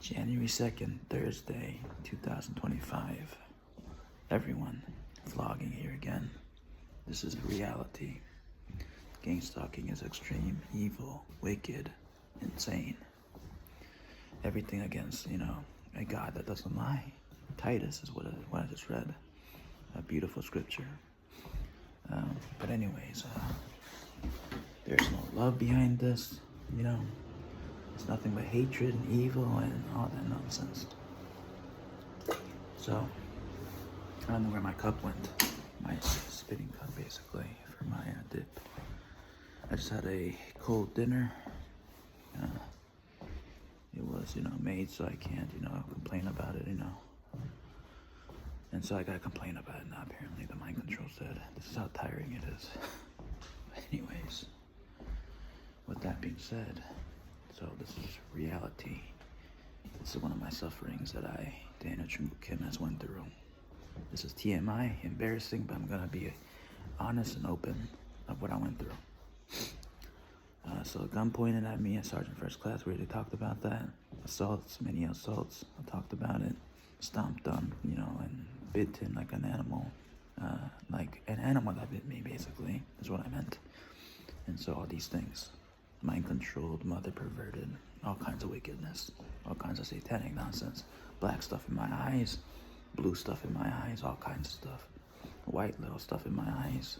January 2nd, Thursday, 2025. Everyone, vlogging here again. This is reality. Gang stalking is extreme, evil, wicked, insane. Everything against, a God that doesn't lie. Titus is what I just read. A beautiful scripture. But anyways, there's no love behind this, It's nothing but hatred and evil and all that nonsense. So, I don't know where my cup went. My spitting cup, basically, for my dip. I just had a cold dinner. It was, made so I can't, complain about it, And so I gotta complain about it now, apparently. The mind control said. This is how tiring it is. Anyways, with that being said, so this is reality. This is one of my sufferings that Daniel Kim has went through. This is TMI, embarrassing, but I'm gonna be honest and open of what I went through. So a gun pointed at me at Sergeant First Class. We already talked about that. Assaults, many assaults. I talked about it. Stomped on, and bitten like an animal. Like an animal that bit me, basically, is what I meant. And so all these things. Mind controlled, mother perverted, all kinds of wickedness, all kinds of satanic nonsense. Black stuff in my eyes, blue stuff in my eyes, all kinds of stuff. White little stuff in my eyes,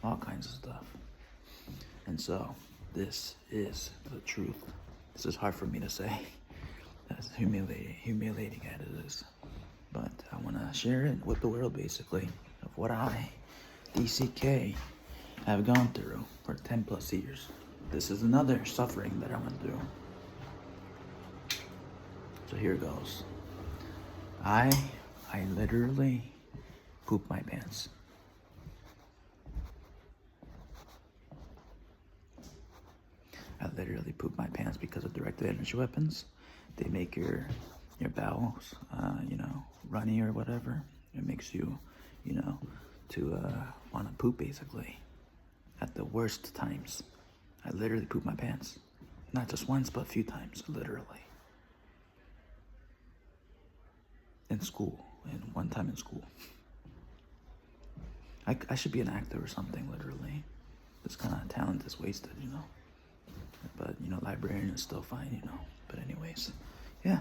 all kinds of stuff. And so, this is the truth. This is hard for me to say. As humiliating as it is. But I want to share it with the world, basically, of what I, DCK, have gone through for 10 plus years. This is another suffering that I went through. So here goes. I literally pooped my pants. I literally pooped my pants because of directed energy weapons. They make your bowels, runny or whatever. It makes you, to want to poop, basically, at the worst times. I literally pooped my pants. Not just once, but a few times, literally. In school, and one time in school. I should be an actor or something, literally. This kind of talent is wasted, But, librarian is still fine, But anyways, yeah.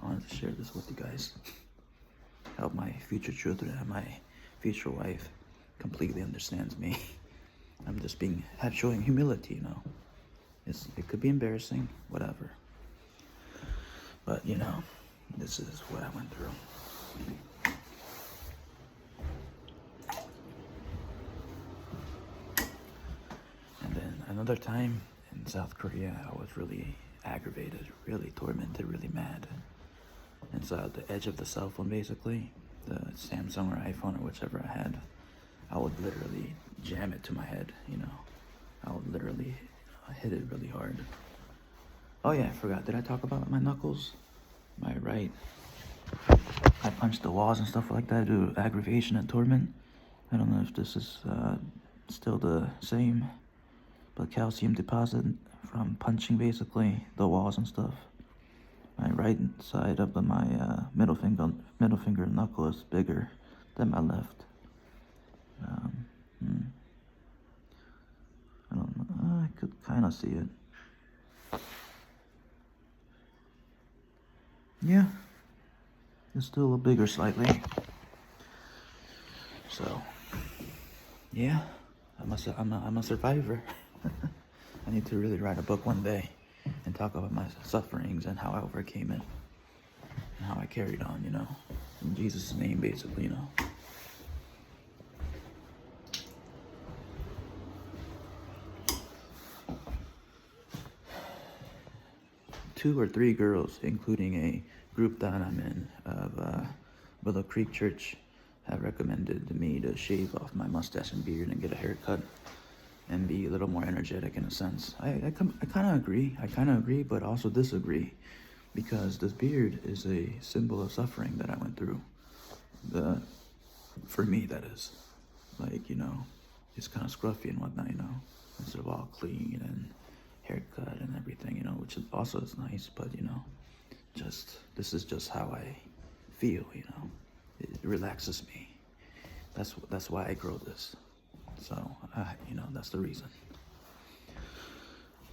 I wanted to share this with you guys. Help my future children and my future wife completely understands me. I'm just showing humility, It could be embarrassing, whatever. But, this is what I went through. And then another time in South Korea, I was really aggravated, really tormented, really mad. And so at the edge of the cell phone, basically, the Samsung or iPhone or whichever I had, I would literally jam it to my head, I would literally hit it really hard. Oh yeah, I forgot. Did I talk about my knuckles? My right. I punched the walls and stuff like that due to aggravation and torment. I don't know if this is still the same, but calcium deposit from punching basically the walls and stuff. My right side of my middle finger knuckle is bigger than my left. I don't know. I could kind of see it. Yeah, it's still a little bigger slightly. So, yeah, I'm a survivor. I need to really write a book one day and talk about my sufferings and how I overcame it and how I carried on, in Jesus' name, basically, 2 or 3 girls, including a group that I'm in of Willow Creek Church, have recommended me to shave off my mustache and beard and get a haircut and be a little more energetic in a sense. I kind of agree, but also disagree, because this beard is a symbol of suffering that I went through. For me, that is. Like, it's kind of scruffy and whatnot, instead of all clean and haircut and everything, you know, which is also is nice, but you know, this is just how I feel, you know. It relaxes me. That's why I grow this. So, you know, that's the reason.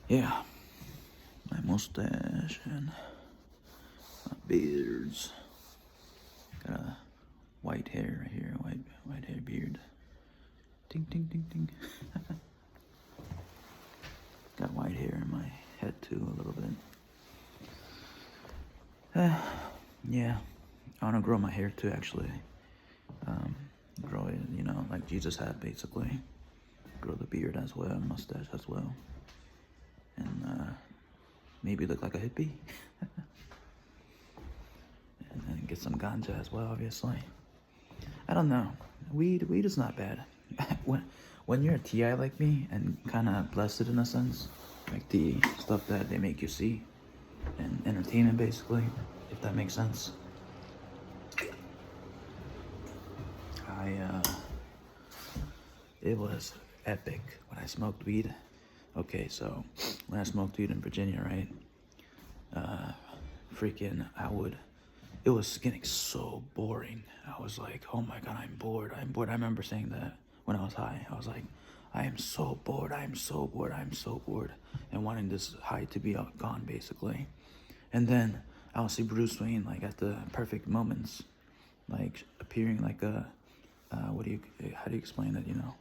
Yeah, my mustache and my beards. Got a white hair right here, white hair beard. Ding, ding, ding, ding. Got white hair in my head too, a little bit. Yeah, I want to grow my hair too, actually. Grow it, you know, like Jesus had, basically. Grow the beard as well, mustache as well. And maybe look like a hippie. And then get some ganja as well, obviously. I don't know. Weed is not bad. when you're a TI like me and kind of blessed in a sense, like the stuff that they make you see, and entertainment basically, if that makes sense. It was epic when I smoked weed. Okay, so when I smoked weed in Virginia, right? It was getting so boring. I was like, oh my God, I'm bored. I remember saying that when I was high. I was like, I am so bored. I'm so bored. And wanting this high to be gone, basically. And then I'll see Bruce Wayne, like, at the perfect moments, like, appearing like a, how do you explain it, you know?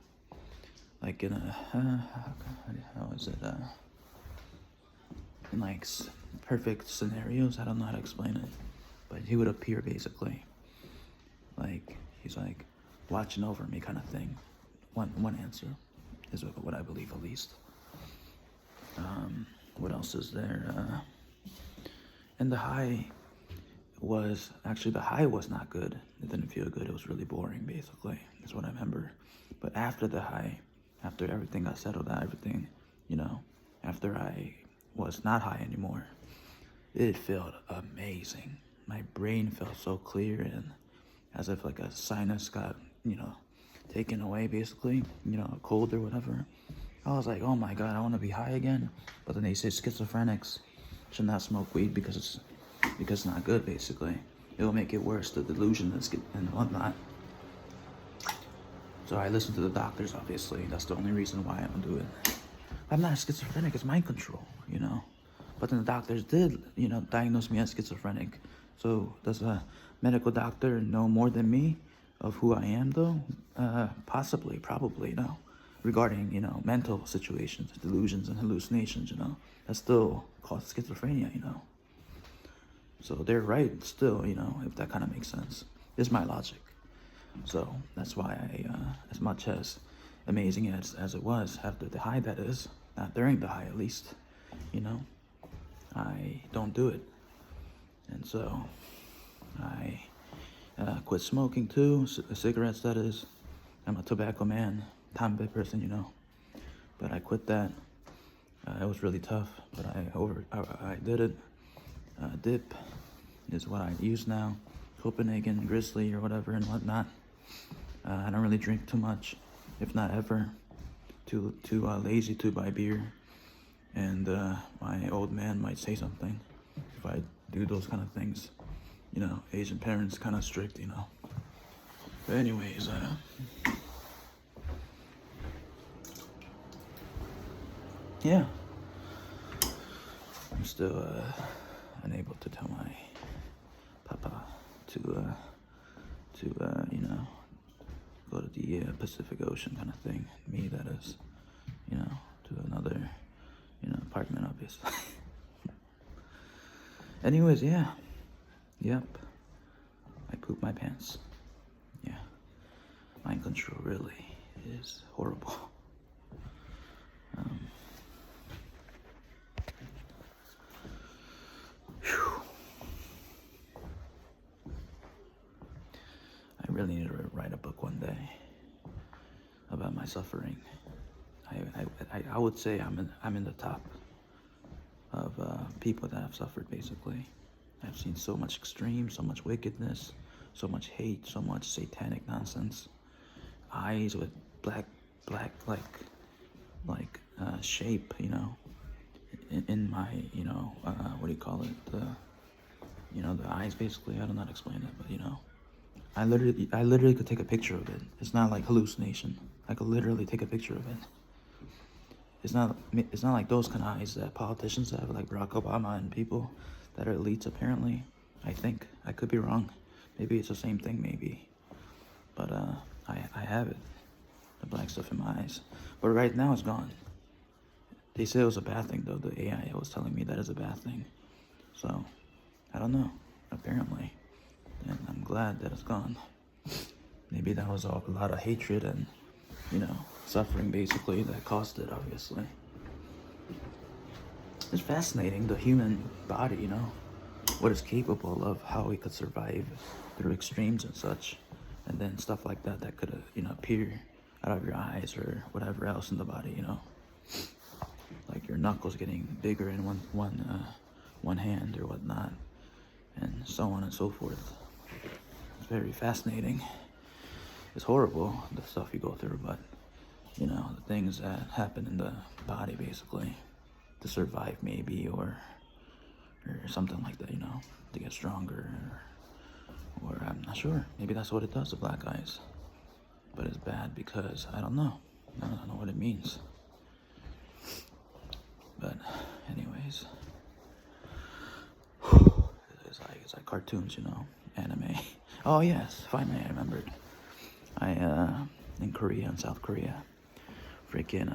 Like in a, how is it, in like perfect scenarios. I don't know how to explain it, but he would appear basically, like he's like watching over me, kind of thing. One answer is what I believe, at least. What else is there? And the high was not good. It didn't feel good. It was really boring, basically, is what I remember. But after the high, after everything got settled out, everything, you know, after I was not high anymore, it felt amazing. My brain felt so clear, and as if like a sinus got, you know, taken away, basically, you know, a cold or whatever. I was like, oh my God, I want to be high again. But then they say schizophrenics should not smoke weed because it's not good, basically. It'll make it worse, the delusion and whatnot. So I listen to the doctors, obviously. That's the only reason why I don't do it. I'm not schizophrenic, it's mind control, you know. But then the doctors did, you know, diagnose me as schizophrenic. So does a medical doctor know more than me of who I am, though? Possibly, probably, you know. Regarding, you know, mental situations, delusions and hallucinations, you know. That's still called schizophrenia, you know. So they're right still, you know, if that kind of makes sense. It's my logic. So that's why I, as much as amazing as it was after the high, that is, not during the high at least, you know, I don't do it. And so I quit smoking too, cigarettes, that is. I'm a tobacco man, tomboy person, you know. But I quit that. It was really tough, but I did it. Dip is what I use now. Copenhagen, Grizzly, or whatever and whatnot. I don't really drink too much, if not ever. Too lazy to buy beer. And my old man might say something if I do those kind of things. You know, Asian parents kind of strict, you know. But anyways, yeah. I'm still unable to tell my papa to you know, go to the Pacific Ocean kind of thing. Me, that is, you know, to another, you know, apartment, obviously. Anyways, yeah. Yep. I pooped my pants. Yeah. Mind control really is horrible. I really need to write a book one day about my suffering. I would say I'm in the top of people that have suffered, basically. I've seen so much extreme, so much wickedness, so much hate, so much satanic nonsense. Eyes with black like shape, you know, in my, what do you call it? The eyes basically. I don't know how to explain it, but I literally could take a picture of it. It's not like hallucination. I could literally take a picture of it. It's not like those kind of eyes that politicians have, like Barack Obama and people that are elites apparently. I think. I could be wrong. Maybe it's the same thing, maybe. But I have it. The black stuff in my eyes. But right now it's gone. They say it was a bad thing though. The AI was telling me that is a bad thing. So, I don't know. Apparently. And I'm glad that it's gone. Maybe that was a lot of hatred and, suffering basically that caused it, obviously. It's fascinating, the human body, what it's capable of, how it could survive through extremes and such. And then stuff like that could, appear out of your eyes or whatever else in the body, Like your knuckles getting bigger in one hand or whatnot. And so on and so forth. It's very fascinating. It's horrible, the stuff you go through, but, the things that happen in the body, basically, to survive, maybe, or something like that, to get stronger, or I'm not sure. Maybe that's what it does, the black eyes. But it's bad because, I don't know. I don't know what it means. But, anyways. It's like cartoons, anime. Oh yes, finally I remembered. In Korea, in South Korea, freaking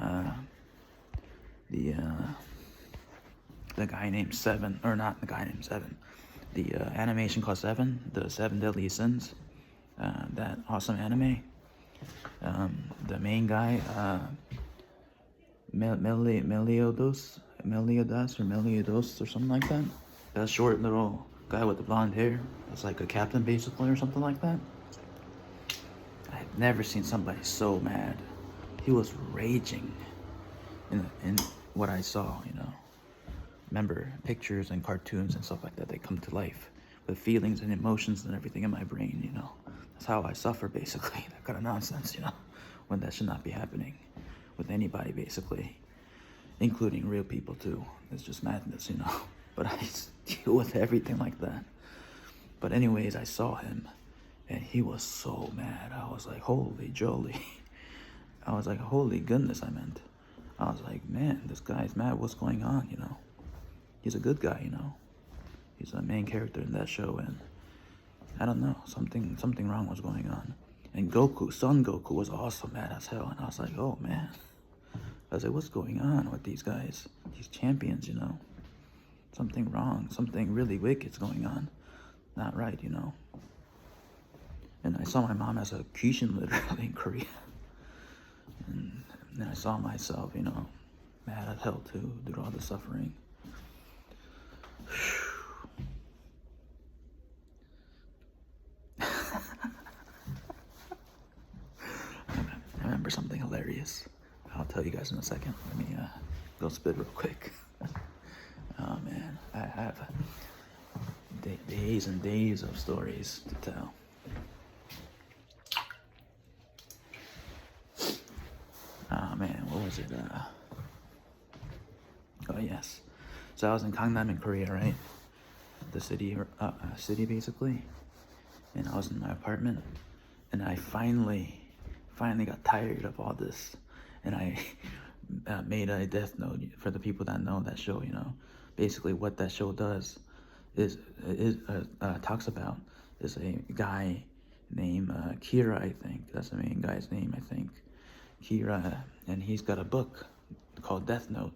the guy named Seven, or not the guy named Seven, the animation called Seven, the Seven Deadly Sins, that awesome anime. The main guy, Meliodas or something like that. That short little guy with the blonde hair. It's like a captain basically or something like that. I've never seen somebody so mad. He was raging in what I saw, Remember, pictures and cartoons and stuff like that, they come to life with feelings and emotions and everything in my brain, That's how I suffer, basically. That kind of nonsense, when that should not be happening with anybody, basically, including real people, too. It's just madness, But I deal with everything like that. But anyways, I saw him, and he was so mad. I was like, holy jolly. I was like, holy goodness, I meant. I was like, man, this guy's mad. What's going on, He's a good guy, He's the main character in that show, and I don't know, something wrong was going on. And Son Goku was also mad as hell, and I was like, oh man. I was like, what's going on with these guys? These champions, Something wrong, something really wicked's going on. Not right, And I saw my mom as a Kishin literally in Korea. And then I saw myself, mad as hell too, due to all the suffering. I remember something hilarious. I'll tell you guys in a second. Let me go spit real quick. Oh man, I have days and days of stories to tell. Oh man, what was it? Oh yes. So I was in Gangnam in Korea, right? The city basically. And I was in my apartment, and I finally got tired of all this, and I made a death note for the people that know that show. Basically what that show does is talks about is a guy named Kira, I think. That's the main guy's name, I think. Kira, and he's got a book called Death Note.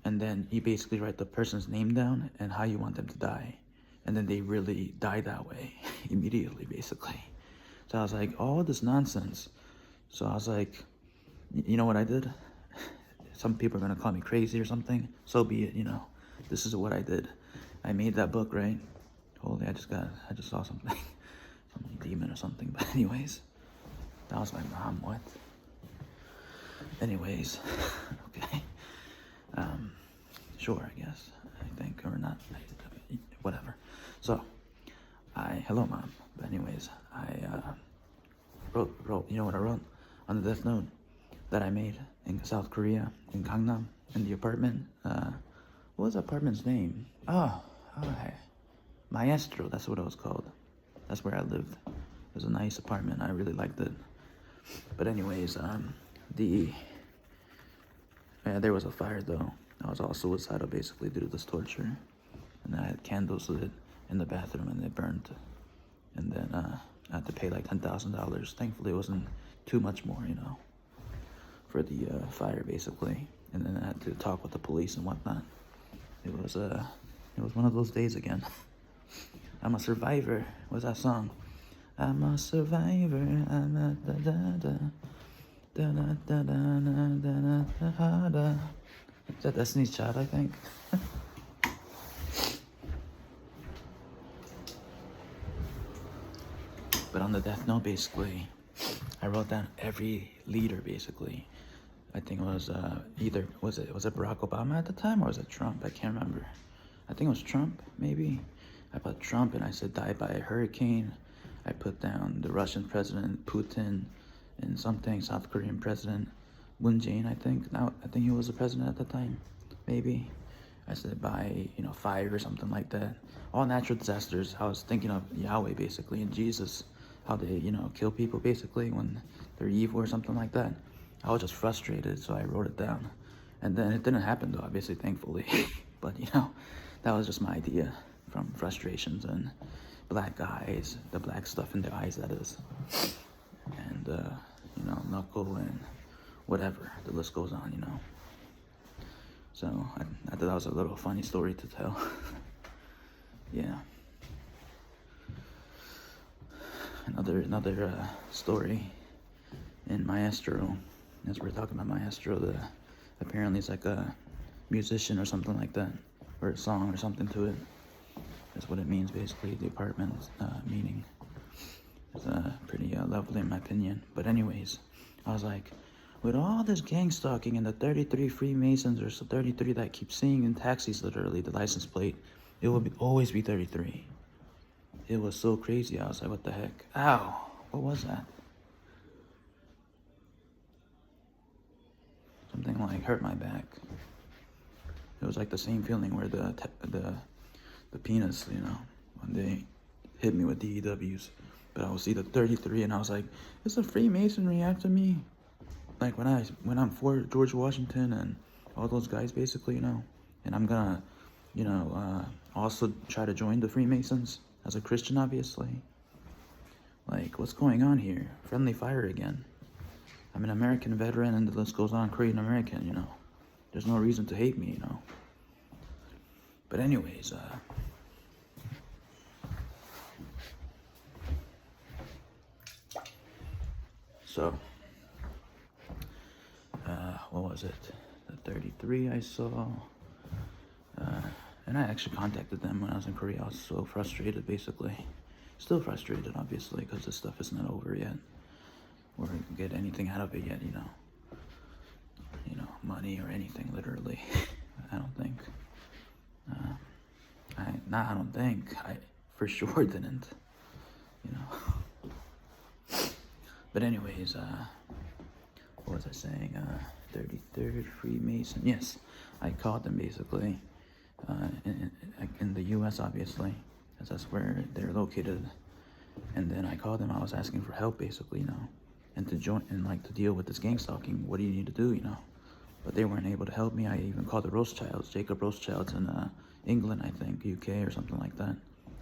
And then you basically write the person's name down and how you want them to die. And then they really die that way, immediately, basically. So I was like, all this nonsense. So I was like, you know what I did? Some people are going to call me crazy or something. So be it, This is what I did. I made that book, right? Holy, I just saw something. Some demon or something. But anyways, that was my mom, what? Anyways, okay. Sure, I guess. I think, or not. Whatever. So, hello, Mom. But anyways, I wrote, you know what I wrote? On the death note that I made in South Korea, in Gangnam, in the apartment, What was the apartment's name? Maestro, that's what it was called. That's where I lived. It was a nice apartment. I really liked it. But anyways, there was a fire though. I was all suicidal basically due to this torture. And I had candles lit in the bathroom and they burned. And then I had to pay like $10,000. Thankfully it wasn't too much more, for the fire basically. And then I had to talk with the police and whatnot. It was one of those days again. I'm a survivor. What's that song? I'm a survivor. I'm a da da da da da da da da da da. Is that Destiny's Child, I think? But on the death note, basically, I wrote down every leader, basically. I think it was was it Barack Obama at the time, or was it Trump? I can't remember. I think it was Trump, maybe. I put Trump and I said died by a hurricane. I put down the Russian president, Putin, and something, South Korean president, Moon Jae-in, I think. Now, I think he was the president at the time, maybe. I said by, fire or something like that. All natural disasters. I was thinking of Yahweh, basically, and Jesus, how they, kill people, basically, when they're evil or something like that. I was just frustrated, so I wrote it down. And then it didn't happen, though, obviously, thankfully. But, that was just my idea from frustrations and black eyes, the black stuff in their eyes, that is. And, knuckle and whatever. The list goes on, So I thought that was a little funny story to tell. Yeah. Another story in Maestro. As we're talking about Maestro, apparently it's like a musician or something like that, or a song or something to it. That's what it means, basically. The apartment meaning. It's pretty lovely in my opinion. But anyways, I was like, with all this gang stalking and the 33 Freemasons, or so 33 that I keep seeing in taxis, literally, the license plate, it will always be 33. It was so crazy. I was like, what the heck? Ow! What was that? Something like hurt my back. It was like the same feeling where the penis, when they hit me with DEWs. But I would see the 33 and I was like, is the Freemasonry after me? Like when I'm for George Washington and all those guys, basically, and I'm gonna, also try to join the Freemasons as a Christian, obviously. Like, what's going on here? Friendly fire again. I'm an American veteran, and the list goes on. Korean American, There's no reason to hate me, But anyways, so, what was it? The 33 I saw. And I actually contacted them when I was in Korea. I was so frustrated, basically. Still frustrated, obviously, because this stuff is not over yet. Or get anything out of it yet, money or anything, literally. I don't think. I for sure didn't, But anyways, what was I saying? 33rd Freemason. Yes, I called them basically. In the U.S., obviously, because that's where they're located. And then I called them. I was asking for help, basically, and to join and to deal with this gang stalking. What do you need to do, But they weren't able to help me. I even called the Rothschilds, Jacob Rothschilds in England, I think, UK or something like that.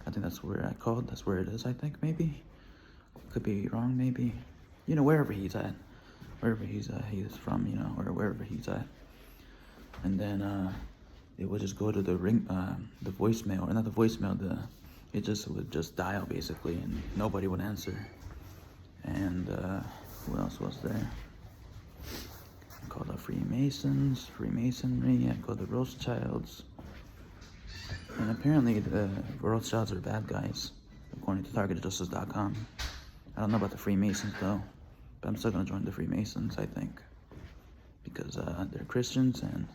I think that's where I called. That's where it is, I think, maybe. Could be wrong, maybe. Wherever he's at. Wherever he is from, or wherever he's at. And then it would just go to the voicemail, or not the voicemail, it would just dial, basically, and nobody would answer. And who else was there? I called the Freemasonry, I called the Rothschilds. And apparently the Rothschilds are bad guys, according to targetedjustice.com. I don't know about the Freemasons, though, but I'm still going to join the Freemasons, I think. Because they're Christians, and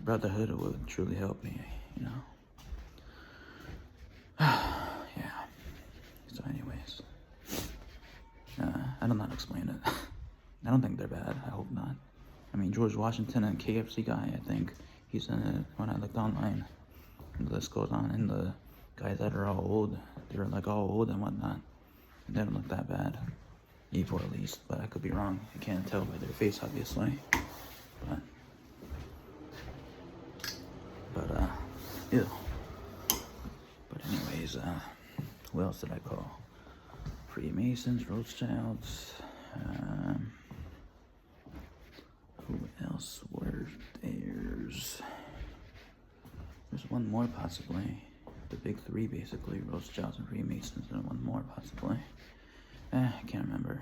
brotherhood would truly help me, Yeah. So anyways, I don't know how to explain it. I don't think they're bad. I hope not. I mean, George Washington and KFC guy, I think He's in it. When I looked online, the list goes on, and the guys that are all old, they're like all old and whatnot. They don't look that bad. Evil at least, but I could be wrong. You can't tell by their face, obviously. But ew. But anyways, what else did I call? Freemasons, Rothschilds. Who else were theirs? There's one more possibly. The big three basically, Rothschilds and Freemasons, and one more possibly. I can't remember.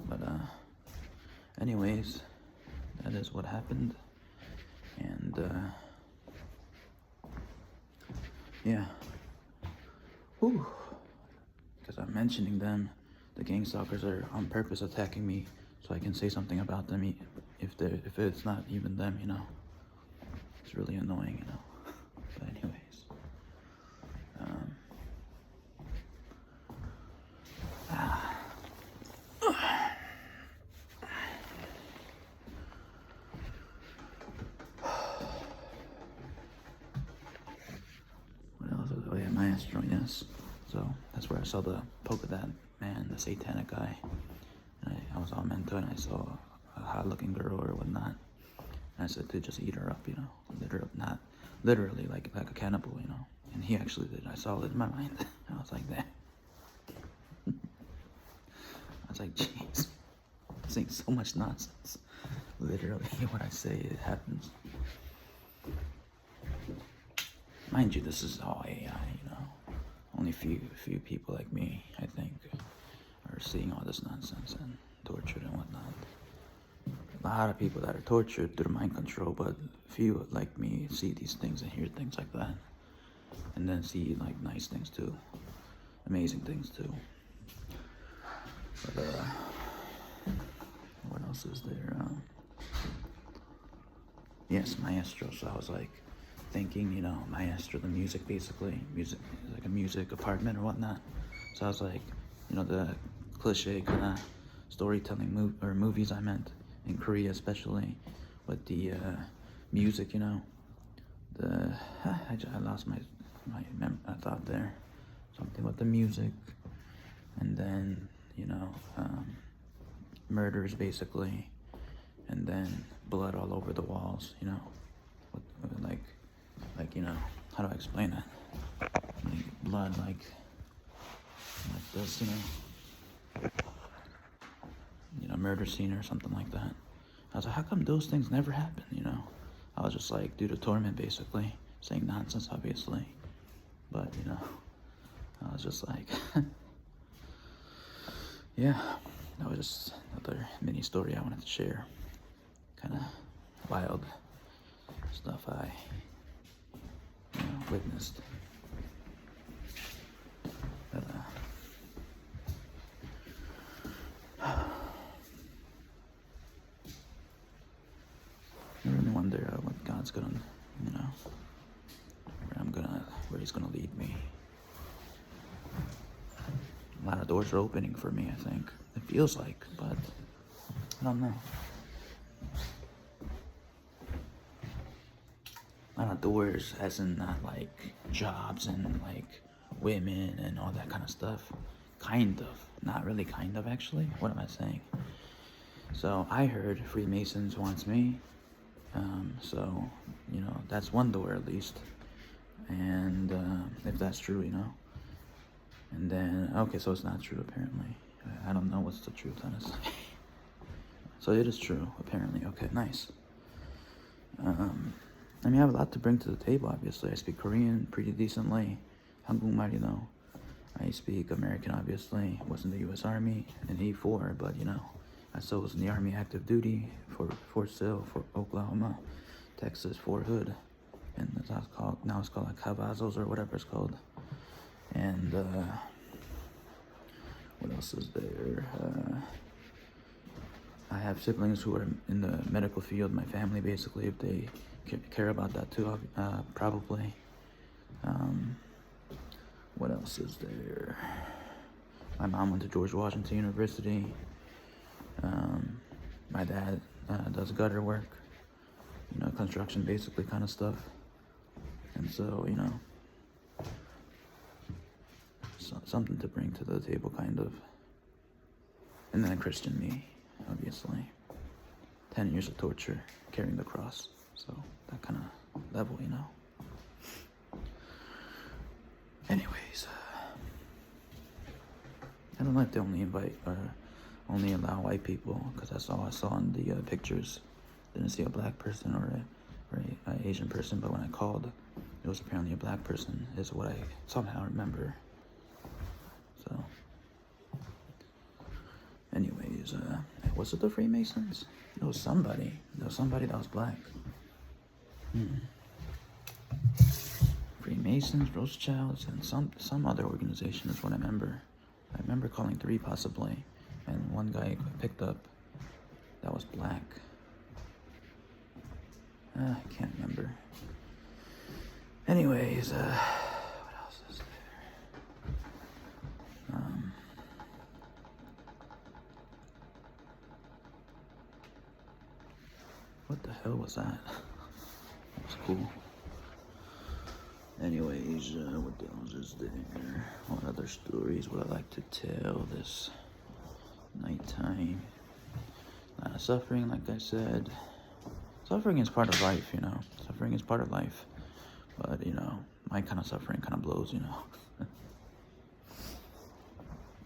But anyways, that is what happened. And yeah. Whew. Because I'm mentioning them, the gang stalkers are on purpose attacking me so I can say something about them if it's not even them, you know. It's really annoying, you know. But anyways. What else? Oh yeah, Maestro, yes. So that's where I saw the polka dot man, the satanic guy. And I was all meant to it, and I saw a hot looking girl or whatnot. And I said to just eat her up, you know. Not literally like a cannibal, you know. And he actually did. I saw it in my mind. I was like that. I was like, jeez. Saying so much nonsense. Literally what I say, it happens. Mind you, this is all AI, you know. Only few people like me, I think, are seeing all this nonsense and tortured and whatnot. A lot of people that are tortured through mind control, but few like me see these things and hear things like that. And then see like nice things too. Amazing things too. But what else is there? Yes, Maestro. So I was like thinking, you know, Maestro, the music basically. Music, like a music apartment or whatnot. So I was like, you know, the cliche kind of storytelling movies I meant, in Korea especially, with the music, you know. I lost my thought there. Something with the music. And then, you know, murders basically. And then blood all over the walls, you know. Like, you know, how do I explain that? Like blood, like this, you know, murder scene or something like that. I was like, how come those things never happen, you know? I was just like, due to torment, basically. Saying nonsense, obviously. But, you know, I was just like, yeah, that was just another mini story I wanted to share. Kind of wild stuff I, you know, witnessed. But, I really wonder what God's gonna, you know, where He's gonna lead me. A lot of doors are opening for me, I think. It feels like, but I don't know. A lot of doors, as in not like jobs and like women and all that kind of stuff. Kind of. Not really kind of, actually. What am I saying? So I heard Freemasons wants me. So, you know, that's one door at least. And if that's true, you know. And then, okay, so it's not true apparently. I don't know what's the truth, honestly. So it is true, apparently. Okay, nice. I mean, I have a lot to bring to the table, obviously. I speak Korean pretty decently. 한국말, you know. I speak American, obviously. Was in the U.S. Army in E4, but, you know, I still was in the Army active duty for Fort Sill, for Oklahoma, Texas, Fort Hood. And now it's called like Cavazos or whatever it's called. And, what else is there? I have siblings who are in the medical field, my family basically, if they care about that too, probably. What else is there? My mom went to George Washington University. My dad does gutter work, construction basically kind of stuff. And so, something to bring to the table kind of. And then Christian me, obviously. 10 years of torture, carrying the cross. So that kind of level, Anyways, I don't like to only invite or only allow white people, because that's all I saw in the pictures. Didn't see a black person or a Asian person, but when I called, it was apparently a black person, is what I somehow remember. So, anyways, was it the Freemasons? It was somebody. There was somebody that was black. Freemasons, Rothschilds, and some other organization is what I remember. I remember calling 3 possibly, and one guy picked up that was black. I can't remember. Anyways, what else is there? What the hell was that? That was cool. Anyways, what else is there? What other stories would I like to tell this nighttime? A lot of suffering, like I said. Suffering is part of life, Suffering is part of life. But, my kind of suffering kind of blows,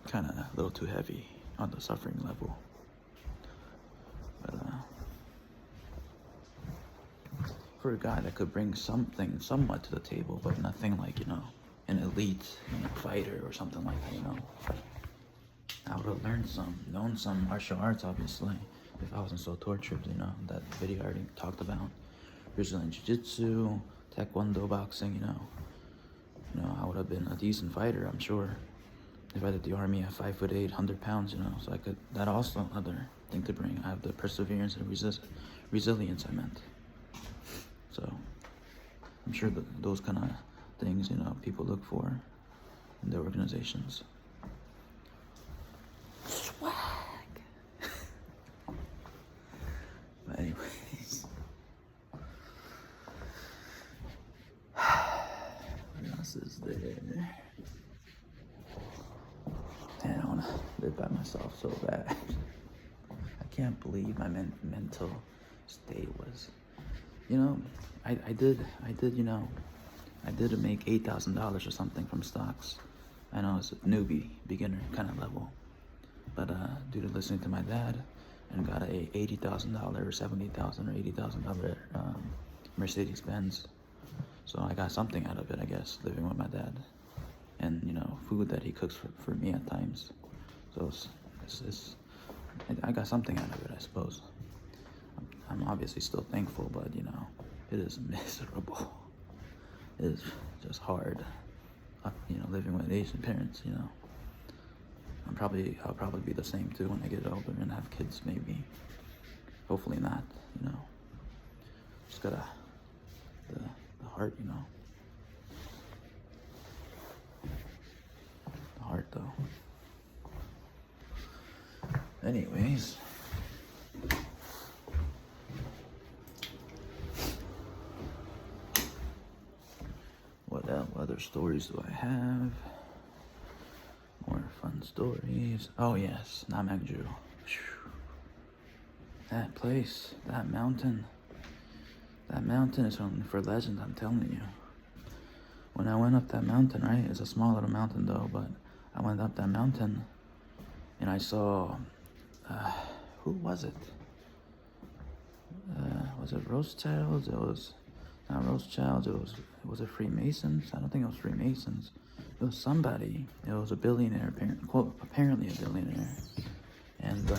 Kind of a little too heavy on the suffering level. But, for a guy that could bring something somewhat to the table, but nothing like, an elite fighter or something like that, I would have known some martial arts, obviously, if I wasn't so tortured, that video I already talked about. Brazilian Jiu-Jitsu, Taekwondo, boxing, I would have been a decent fighter, I'm sure. If I did the army at 5'8", 100 pounds, so I could, that also another thing to bring. I have the perseverance and resilience, I meant. So, I'm sure that those kind of things, people look for in their organizations. Swag! But anyways. What else is there? Man, I want to live by myself so bad. I can't believe my mental state was... I did make $8,000 or something from stocks. I know it's a newbie, beginner kind of level. But due to listening to my dad, and got a $80,000 or $70,000 or $80,000 Mercedes Benz. So I got something out of it, I guess, living with my dad. And, food that he cooks for me at times. So I got something out of it, I suppose. I'm obviously still thankful, but it is miserable. It is just hard, living with Asian parents. I'll probably be the same too when I get older and have kids, maybe. Hopefully not. Just gotta the heart, The heart, though. Anyways. What other stories do I have? More fun stories. Oh yes, Namangju. That place, that mountain is only for legends, I'm telling you. When I went up that mountain, right? It's a small little mountain though, but I went up that mountain and I saw, who was it? Was it Rothschilds? It was not Rothschilds, was it Freemasons? I don't think it was Freemasons. It was somebody. It was a billionaire, apparently a billionaire. And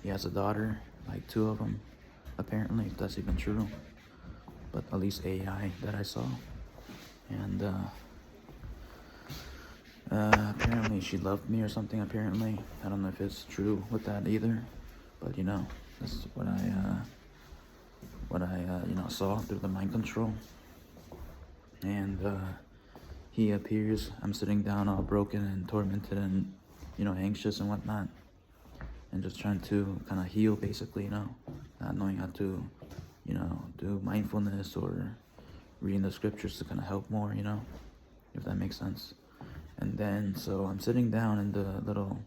he has a daughter, like 2 of them, apparently, if that's even true. But at least AI that I saw. And apparently she loved me or something, apparently. I don't know if it's true with that either. But this is what I saw through the mind control. And he appears, I'm sitting down all broken and tormented and, anxious and whatnot. and just trying to kind of heal, basically, you know, not knowing how to, you know, do mindfulness or reading the scriptures to kind of help more, you know, if that makes sense. And then, so I'm sitting down in the little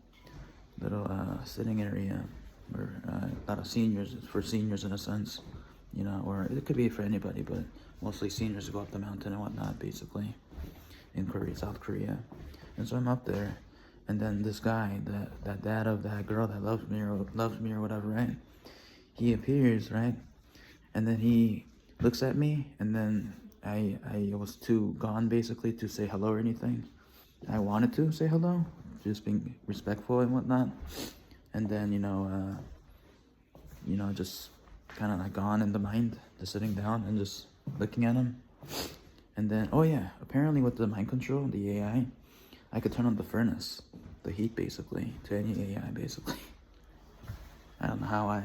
sitting area where a lot of seniors, it's for seniors in a sense, you know, or it could be for anybody, but mostly seniors go up the mountain and whatnot, basically, in Korea, South Korea. And so I'm up there, and then this guy, that dad of that girl that loves me or whatever, right? He appears, right? And then he looks at me, and then I was too gone, basically, to say hello or anything. I wanted to say hello, just being respectful and whatnot. And then, you know, just kind of like gone in the mind, just sitting down and just looking at him. And then, oh yeah, apparently with the mind control, the AI, I could turn on the furnace, the heat, basically, to any AI, basically. I don't know how I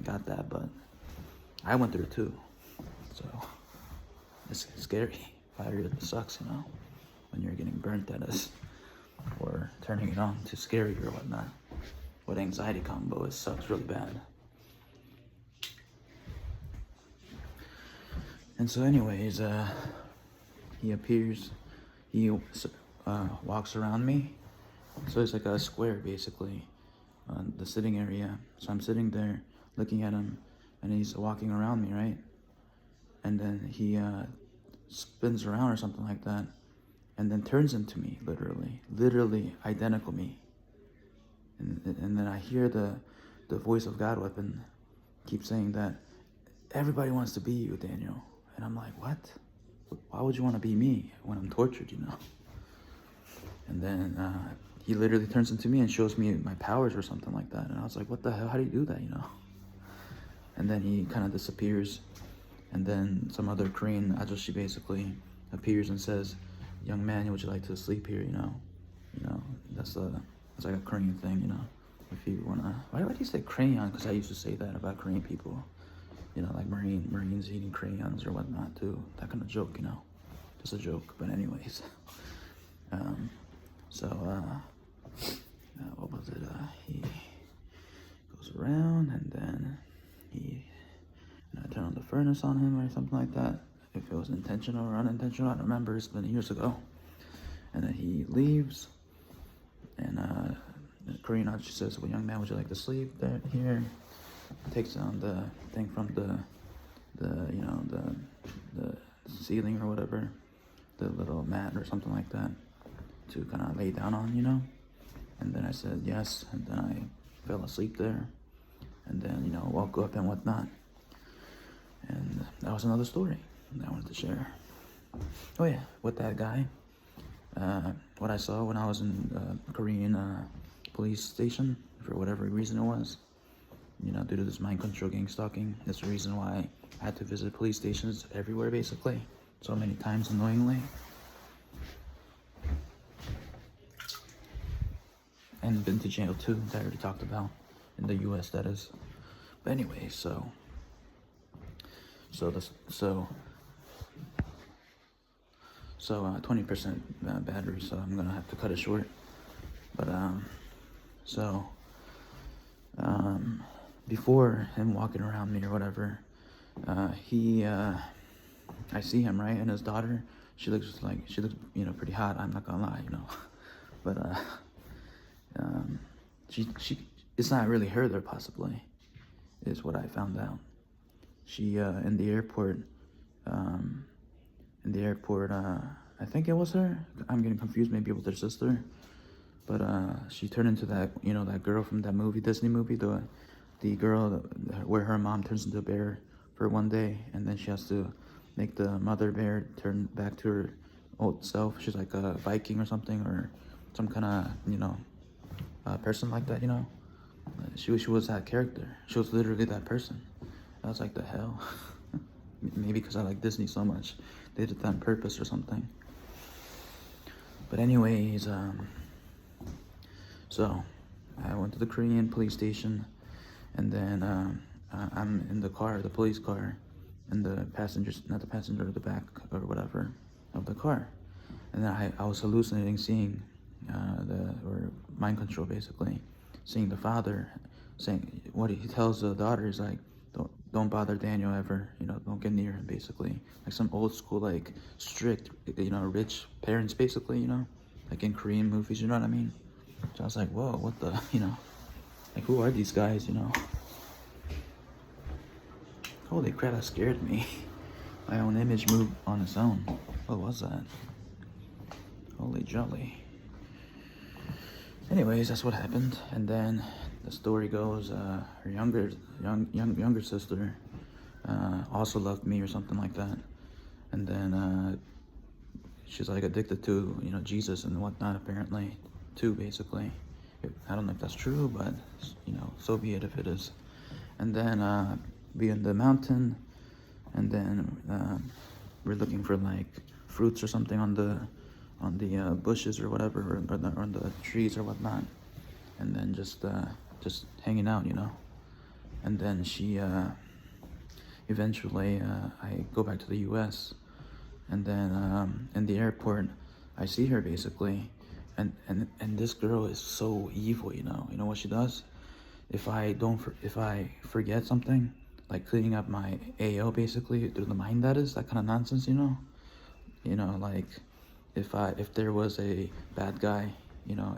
got that, but I went through it too. So it's scary. Fire sucks, you know, when you're getting burnt at us or turning it on to scare you or whatnot. With anxiety combo, it sucks really bad. And so anyways, he appears, he walks around me. So it's like a square, basically, the sitting area. So I'm sitting there looking at him, and he's walking around me, right? And then he spins around or something like that, and then turns into me, literally identical me. And then I hear the voice of God weapon keep saying that everybody wants to be you, Daniel. And I'm like, what? Why would you want to be me when I'm tortured, you know? And then he literally turns into me and shows me my powers or something like that. And I was like, what the hell? How do you do that, you know? And then he kind of disappears. And then some other Korean ajoshi basically appears and says, young man, would you like to sleep here, you know? You know, that's like a Korean thing, you know? If you want to... Why do you say crayon? Because I used to say that about Korean people. You know, like Marines eating crayons or whatnot, too. That kind of joke, you know? Just a joke. But anyways. What was it? He goes around, and then I turn on the furnace on him or something like that. If it was intentional or unintentional, I don't remember. It's been years ago. And then he leaves, and the Korean archer says, well, young man, would you like to sleep here? Takes down the thing from the ceiling or whatever, the little mat or something like that, to kind of lay down on, you know? And then I said yes, and then I fell asleep there, and then, you know, woke up and whatnot. And that was another story that I wanted to share. Oh yeah, with that guy, what I saw when I was in Korean police station, for whatever reason it was, you know, due to this mind control gang stalking, that's the reason why I had to visit police stations everywhere, basically, so many times, annoyingly. And been to jail too, that I already talked about, in the US, that is. But anyway, so 20% battery, so I'm gonna have to cut it short. But before him walking around me or whatever, I see him, right, and his daughter, she looks, you know, pretty hot, I'm not gonna lie, you know. But she it's not really her there, possibly, is what I found out. She in the airport, I think it was her. I'm getting confused, maybe with her sister. But she turned into that, you know, that girl from that movie, Disney movie, the girl where her mom turns into a bear for one day, and then she has to make the mother bear turn back to her old self. She's like a Viking or something, or some kind of, you know, person like that, you know. She was that character. She was literally that person. I was like, the hell? Maybe because I like Disney so much, they did that on purpose or something. But anyways, so I went to the Korean police station, and then I'm in the car, the police car, and the passengers, not the passenger, the back or whatever of the car. And then I was hallucinating, seeing or mind control, basically, seeing the father saying what he tells the daughter is like, don't bother Daniel ever, don't get near him, basically. Like some old school, like strict, rich parents, basically, like in Korean movies, you know what I mean? So I was like, whoa, what the, like who are these guys, Holy crap, that scared me. My own image moved on its own. What was that? Holy jolly. Anyways, that's what happened. And then the story goes, her younger sister also loved me or something like that. And then she's like addicted to, Jesus and whatnot, apparently, too, basically. I don't know if that's true, but, so be it if it is. And then be in the mountain, and then we're looking for like fruits or something on the bushes or whatever, or on the trees or whatnot, and then just hanging out, And then she eventually I go back to the U.S. and then in the airport I see her basically, and this girl is so evil, You know what she does? If I forget something, like cleaning up my AO basically through the mind, that kind of nonsense, like if there was a bad guy,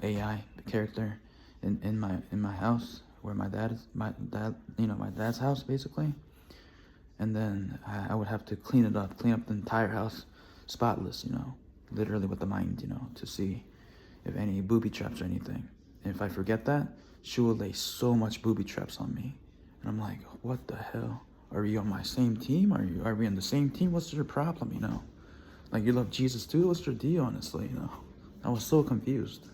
AI character in my house where my dad's house basically, and then I would have to clean up the entire house spotless, literally with the mind, to see if any booby traps or anything. And if I forget that, she will lay so much booby traps on me. And I'm like, what the hell? Are you on my same team? Are we on the same team? What's your problem, Like, you love Jesus too? What's your deal, honestly, I was so confused.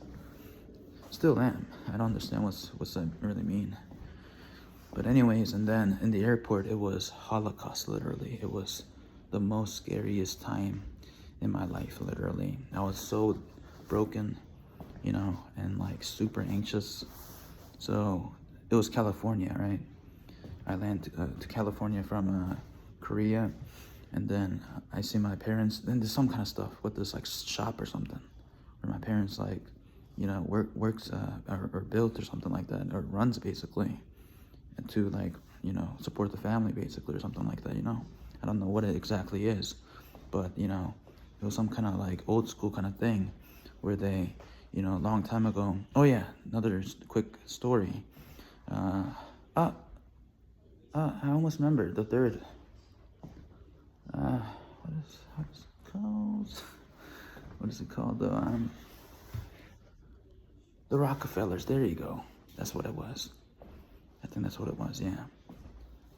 Still am. I don't understand what's that really mean. But anyways, and then in the airport, it was Holocaust, literally. It was the most scariest time in my life, literally. I was so broken, and like super anxious. So it was California, right? I landed to California from Korea, and then I see my parents. Then there's some kind of stuff with this like shop or something, where my parents like, works or built or something like that, or runs basically, and to like support the family basically or something like that. I don't know what it exactly is, but it was some kind of like old school kind of thing, where they, a long time ago. Oh yeah, another quick story. I almost remembered the third. What is it called? What is it called? The Rockefellers. There you go. That's what it was. I think that's what it was. Yeah.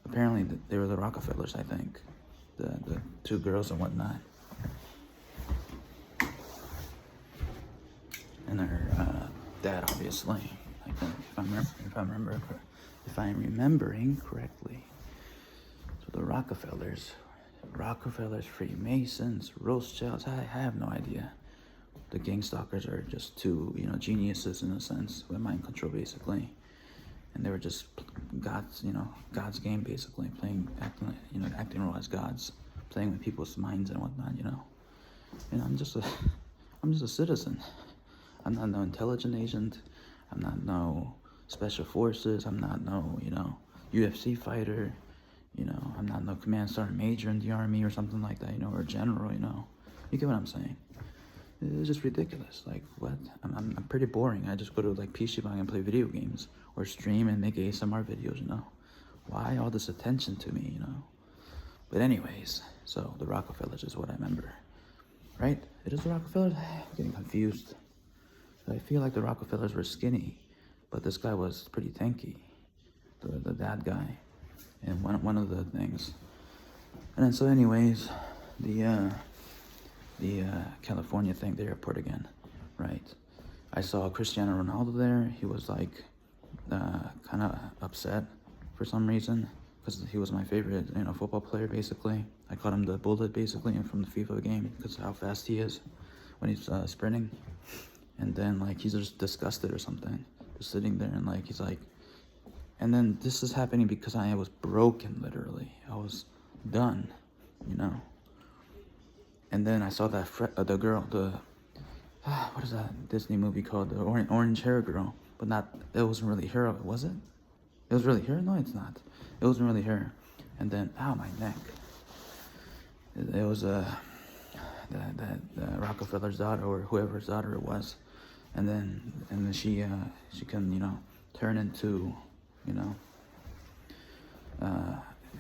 Apparently they were the Rockefellers. I think the two girls and whatnot. And her dad, obviously. I think if I'm remembering correctly. So the Rockefellers, Freemasons, Rothschilds. I have no idea. The gang stalkers are just two, geniuses in a sense with mind control, basically. And they were just gods, God's game, basically, acting real as gods, playing with people's minds and whatnot, I'm just a citizen. I'm not no intelligence agent. I'm not no special forces. I'm not no, UFC fighter. I'm not no command sergeant major in the army or something like that, or general, You get what I'm saying? It's just ridiculous. Like, what? I'm pretty boring. I just go to like PC Bang and play video games or stream and make ASMR videos, Why all this attention to me, But anyways, so the Rockefellers is what I remember. Right? It is the Rockefellers? I'm getting confused. I feel like the Rockefellers were skinny, but this guy was pretty tanky. The dad guy. And one of the things. And then so anyways, the California thing, the airport again, right? I saw Cristiano Ronaldo there. He was like kind of upset for some reason, because he was my favorite, football player, basically. I called him the bullet, basically, from the FIFA game, because of how fast he is when he's sprinting. And then like he's just disgusted or something, just sitting there, and like he's like, and then this is happening because I was broken, literally. I was done, And then I saw that the girl, what is that Disney movie called? The orange hair girl, but not. It wasn't really her, was it? It was really her? No, it's not. It wasn't really her. And then, ow, my neck. It was the Rockefellers' daughter, or whoever's daughter it was. And then she can, you know, turn into, you know,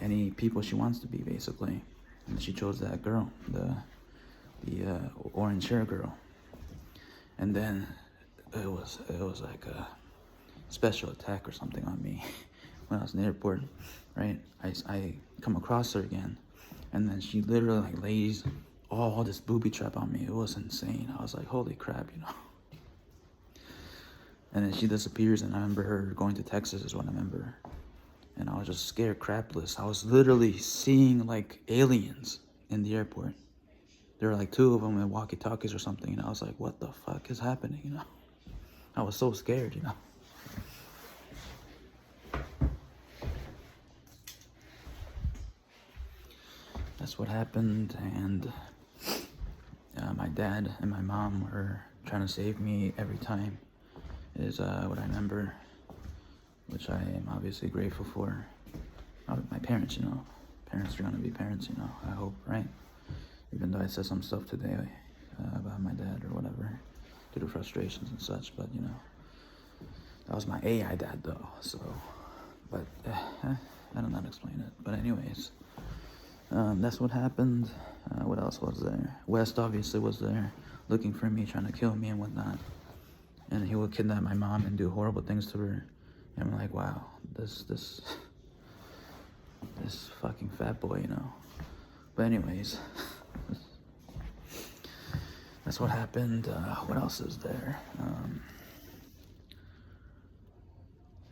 any people she wants to be, basically. And she chose that girl, the orange hair girl. And then it was like a special attack or something on me when I was in the airport, right? I come across her again, and then she literally like lays all this booby trap on me. It was insane. I was like, holy crap, you know. And then she disappears, and I remember her going to Texas is what I remember. And I was just scared crapless. I was literally seeing like aliens in the airport. There were like 2 of them in walkie-talkies or something, and I was like, what the fuck is happening, you know? I was so scared, you know? That's what happened, and my dad and my mom were trying to save me every time, is what I remember, which I am obviously grateful for. My parents, you know. Parents are gonna be parents, you know, I hope, right? Even though I said some stuff today about my dad or whatever, due to frustrations and such, but, you know, that was my AI dad, though, so, but, I don't know how to explain it, but anyways, that's what happened. What else was there? West obviously was there, looking for me, trying to kill me and whatnot, and he would kidnap my mom and do horrible things to her, and I'm like, wow, this fucking fat boy, you know, but anyways, that's what happened. What else is there?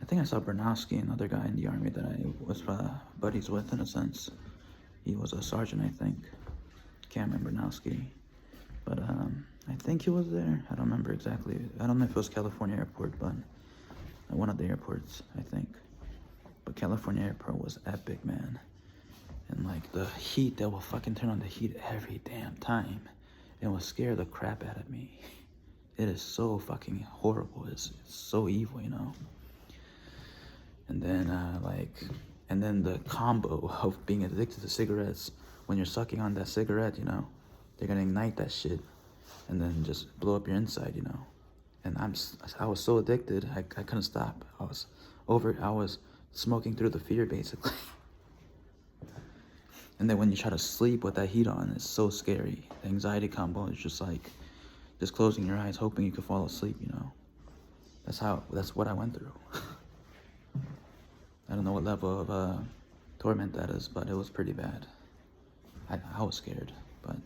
I think I saw Bernowski, another guy in the army that I was buddies with, in a sense. He was a sergeant, I think. Can't remember Bernowski. But I think he was there. I don't remember exactly. I don't know if it was California Airport, but one of the airports, I think. But California Airport was epic, man. And like the heat, they will fucking turn on the heat every damn time. It will scare the crap out of me. It is so fucking horrible. It's so evil, you know. And then and then the combo of being addicted to cigarettes. When you're sucking on that cigarette, you know, they're gonna ignite that shit, and then just blow up your inside, you know. And I was so addicted, I couldn't stop. I was smoking through the fear, basically. And then when you try to sleep with that heat on, it's so scary. The anxiety combo is just like, just closing your eyes, hoping you could fall asleep, you know. That's what I went through. I don't know what level of torment that is, but it was pretty bad. I was scared, but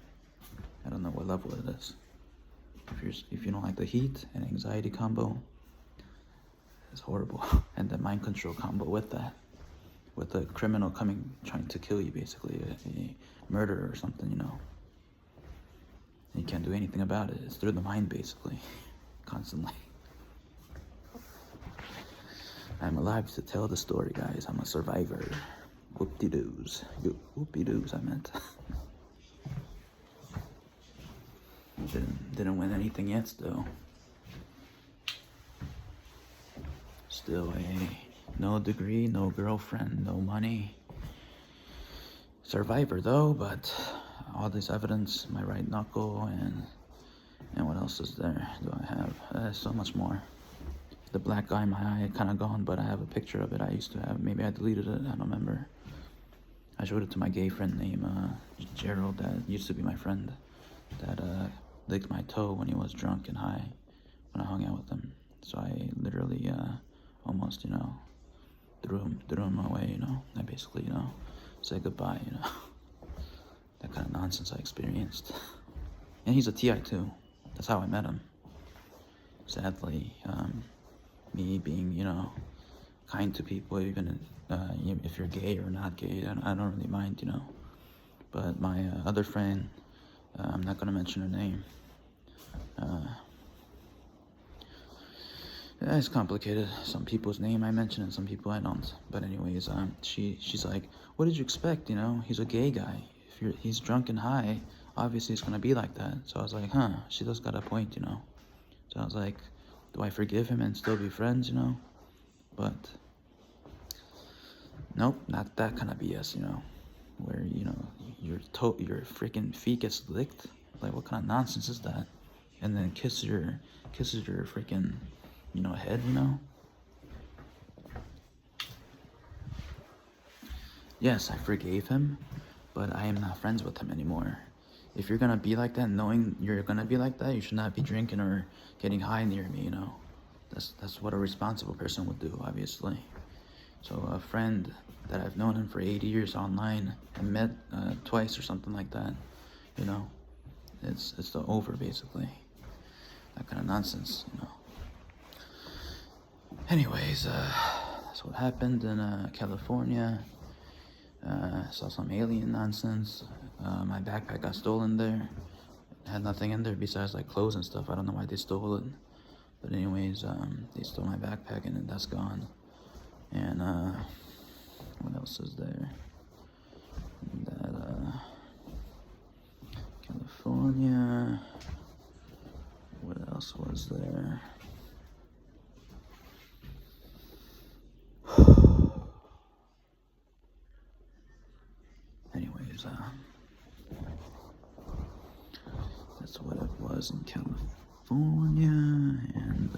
I don't know what level it is. If you don't like the heat and anxiety combo, it's horrible. And the mind control combo with that, with the criminal trying to kill you, basically, a murderer or something, you know. And you can't do anything about it. It's through the mind, basically, constantly. I'm alive to tell the story, guys. I'm a survivor. Whoop-de-doos. Whoop-de-doos, I meant. Didn't win anything yet, still. Still no degree, no girlfriend, no money. Survivor, though, but all this evidence, my right knuckle, and what else is there do I have? So much more. The black eye in my eye kind of gone, but I have a picture of it I used to have. Maybe I deleted it, I don't remember. I showed it to my gay friend named Gerald, that used to be my friend, that licked my toe when he was drunk and high when I hung out with him. So I literally almost, you know, threw him away, you know. I basically, you know, said goodbye, you know. That kind of nonsense I experienced. And he's a TI too. That's how I met him. Sadly, me being, you know, kind to people, even if you're gay or not gay, I don't really mind, you know. But my other friend, I'm not gonna mention her name. Yeah, it's complicated. Some people's name I mention and some people I don't. But anyways, she's like, what did you expect? You know, he's a gay guy. If he's drunk and high, obviously it's gonna be like that. So I was like, huh, she just got a point, you know. So I was like, do I forgive him and still be friends, you know? But Nope, not that kind of BS, you know, where, you know, your freaking feet gets licked. Like, what kind of nonsense is that? And then kisses your freaking, you know, head, you know? Yes, I forgave him, but I am not friends with him anymore. If you're gonna be like that, knowing you're gonna be like that, you should not be drinking or getting high near me, you know? That's what a responsible person would do, obviously. So a friend that I've known him for 8 years online and met twice or something like that, you know, it's the over, basically. That kind of nonsense, you know. Anyways, that's what happened in California. Saw some alien nonsense. My backpack got stolen there. It had nothing in there besides like clothes and stuff. I don't know why they stole it. But anyways, they stole my backpack and that's gone. And what else is there? That California. What else was there? Anyways, that's what it was in California, and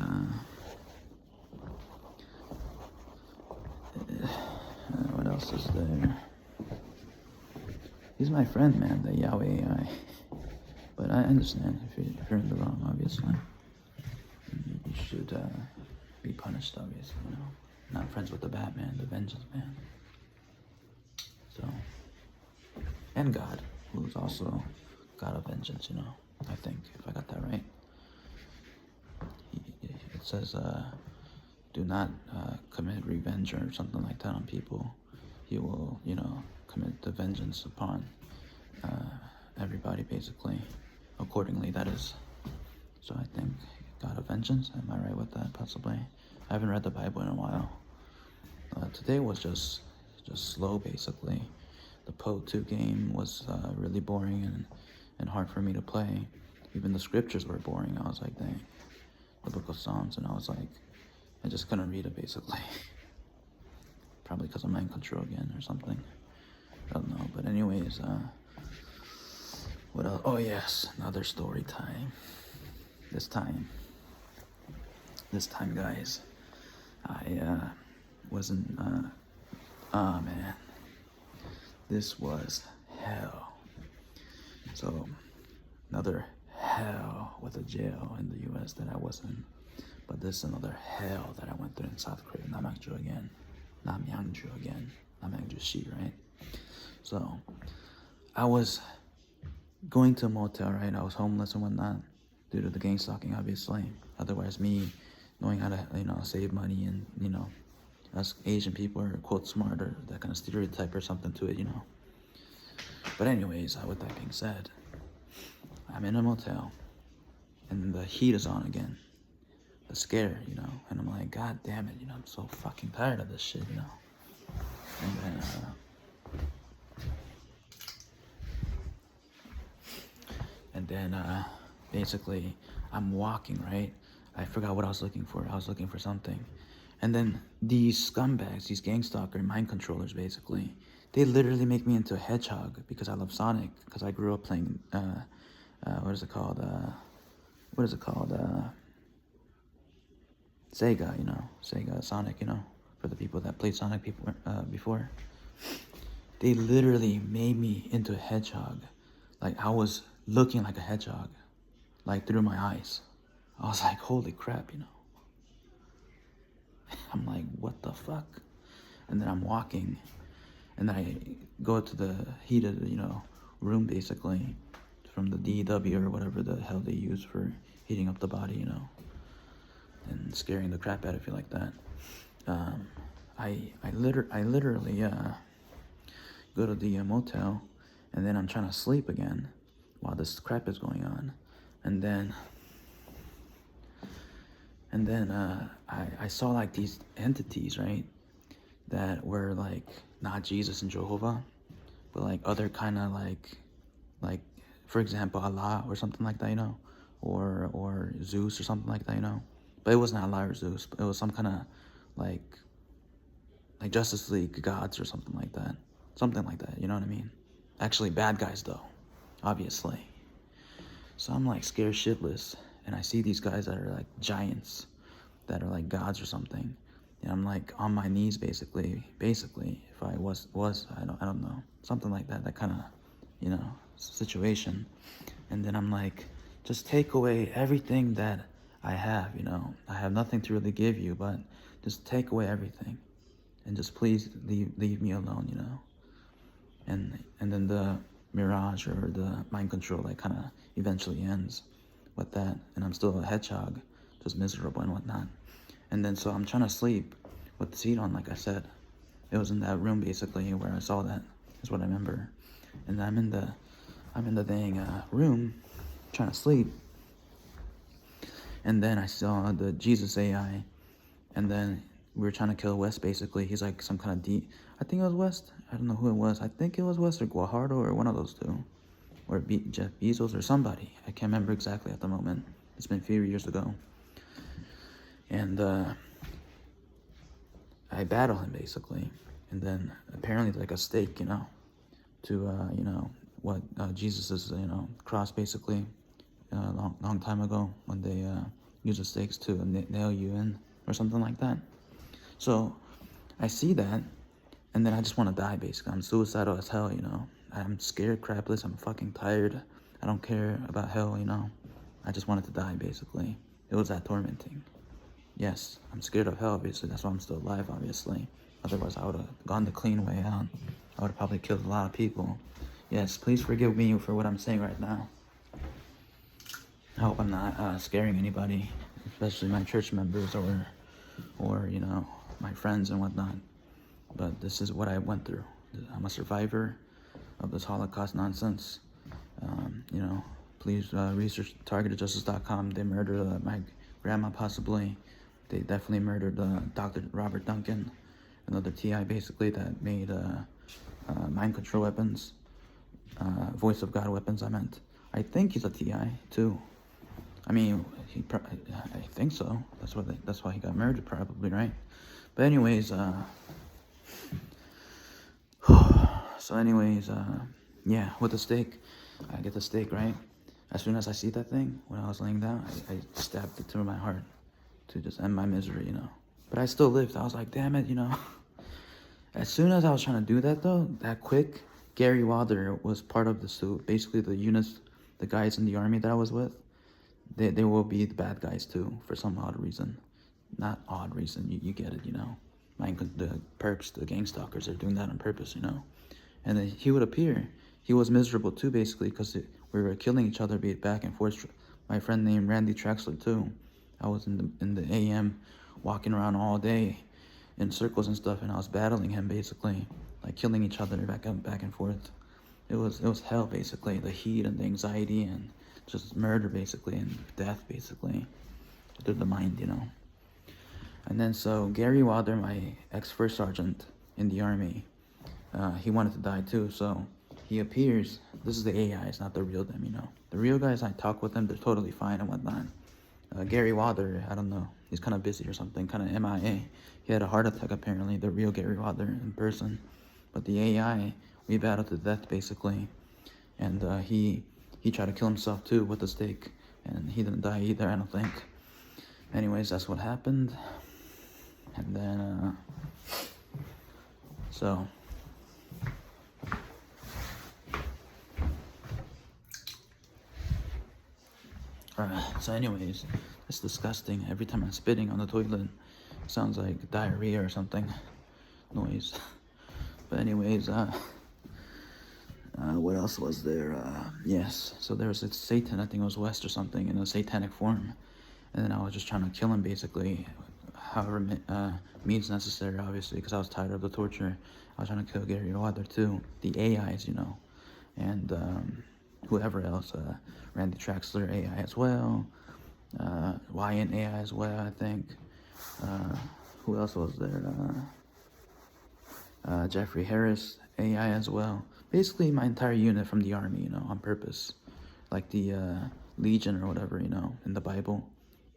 what else is there? He's my friend, man, the Yahweh AI. But I understand if you're in the wrong, obviously. You should be punished, obviously, you know. Not friends with the Batman, the Vengeance Man. So, and God, who's also God of vengeance, you know. I think, if I got that right. It says, do not commit revenge or something like that on people. He will, you know, commit the vengeance upon everybody, basically. Accordingly, that is. So I think God of vengeance. Am I right with that? Possibly. I haven't read the Bible in a while. Today was just slow, basically. The Poe 2 game was really boring and hard for me to play. Even the scriptures were boring. I was like, dang. The Book of Psalms, and I was like, I just couldn't read it, basically. Probably because I'm mind control again or something. I don't know. But anyways, what else? Oh yes, another story time. This time, guys, I wasn't. Oh man, this was hell. So another hell with a jail in the U.S. that I was in, but this is another hell that I went through in South Korea. Namangju again, Namangju-shi, right? So I was going to a motel, right? I was homeless and whatnot due to the gang stalking, obviously. Otherwise, me knowing how to, you know, save money and, you know, us Asian people are, quote, smart or that kind of stereotype or something to it, you know. But anyways, with that being said, I'm in a motel and the heat is on again. The scare, you know, and I'm like, God damn it, you know, I'm so fucking tired of this shit, you know. And then basically I'm walking, right? I forgot what I was looking for. I was looking for something. And then these scumbags, these gang stalker mind controllers, basically, they literally make me into a hedgehog because I love Sonic, because I grew up playing, what is it called? Sega, you know, Sega Sonic, you know, for the people that played Sonic before. They literally made me into a hedgehog. Like, I was looking like a hedgehog, like through my eyes. I was like, holy crap, you know. I'm like, what the fuck? And then I'm walking, and then I go to the heated, you know, room, basically, from the DW or whatever the hell they use for heating up the body, you know, and scaring the crap out of you like that. I literally go to the motel, and then I'm trying to sleep again while this crap is going on, and then I saw like these entities, right, that were like not Jesus and Jehovah, but like other kind of like for example Allah or something like that, you know, or Zeus or something like that, you know. But it was not Allah or Zeus, but it was some kind of like like Justice League gods or something like that. Something like that, you know what I mean? Actually, bad guys, though, obviously. So I'm like scared shitless, and I see these guys that are like giants, that are like gods or something, and I'm like on my knees basically, if I was, I don't know, something like that kind of, you know, situation. And then I'm like, just take away everything that I have, you know. I have nothing to really give you, but just take away everything, and just please leave me alone, you know. And then the mirage or the mind control like kind of eventually ends with that, and I'm still a hedgehog, just miserable and whatnot. And then so I'm trying to sleep with the seat on, like I said. It was in that room basically where I saw that, is what I remember. And I'm in the dang room trying to sleep, and then I saw the Jesus AI, and then we were trying to kill West basically. He's like some kind of I think it was West. I don't know who it was. I think it was West or Guajardo or one of those two. Or Jeff Bezos or somebody. I can't remember exactly at the moment. It's been a few years ago. And I battle him basically. And then apparently like a stake, you know, to, you know, what Jesus' you know, cross basically long time ago when they use the stakes to nail you in or something like that. So I see that, and then I just want to die basically. I'm suicidal as hell, you know. I'm scared crapless. I'm fucking tired. I don't care about hell, you know. I just wanted to die basically. It was that tormenting. Yes, I'm scared of hell, obviously. That's why I'm still alive, obviously. Otherwise, I would have gone the clean way out. I would have probably killed a lot of people. Yes, please forgive me for what I'm saying right now. I hope I'm not scaring anybody, especially my church members or you know, my friends and whatnot. But this is what I went through. I'm a survivor of this Holocaust nonsense. You know, please research targetedjustice.com. They murdered my grandma possibly. They definitely murdered Dr. Robert Duncan, another TI basically that made mind control weapons, voice of God weapons I meant. I think he's a TI too. I mean, I think so. That's why he got murdered probably, right? But anyways, so anyways, yeah, with the stake, I get the stake, right? As soon as I see that thing, when I was laying down, I stabbed it through my heart to just end my misery, you know. But I still lived. I was like, damn it, you know. As soon as I was trying to do that, though, that quick, Gary Wilder was part of the suit. Basically, the units, the guys in the army that I was with, they will be the bad guys, too, for some odd reason. Not odd reason, you get it, you know. The perps, the gang stalkers, they're doing that on purpose, you know. And then he would appear. He was miserable, too, basically, because we were killing each other, be it back and forth. My friend named Randy Traxler, too. I was in the AM, walking around all day in circles and stuff, and I was battling him, basically, like killing each other back and forth. It was hell, basically, the heat and the anxiety and just murder, basically, and death, basically, through the mind, you know. And then so Gary Wilder, my ex-first sergeant in the army, he wanted to die too, so he appears. This is the AI, it's not the real them, you know. The real guys, I talk with them, they're totally fine and whatnot. Gary Wilder, I don't know, he's kind of busy or something, kind of MIA. He had a heart attack apparently, the real Gary Wilder in person. But the AI, we battled to death basically. And he tried to kill himself too with the stake, and he didn't die either, I don't think. Anyways, that's what happened. And then, so anyways, it's disgusting. Every time I'm spitting on the toilet, it sounds like diarrhea or something noise. But anyways, what else was there? Yes, so there was Satan, I think it was West or something, in a satanic form. And then I was just trying to kill him basically, however means necessary, obviously, because I was tired of the torture. I was trying to kill Gary Wilder too, the AIs, you know, and whoever else, Randy Traxler AI as well, YN AI as well, I think. Who else was there? Jeffrey Harris AI as well. Basically my entire unit from the army, you know, on purpose. Like the Legion or whatever, you know, in the Bible.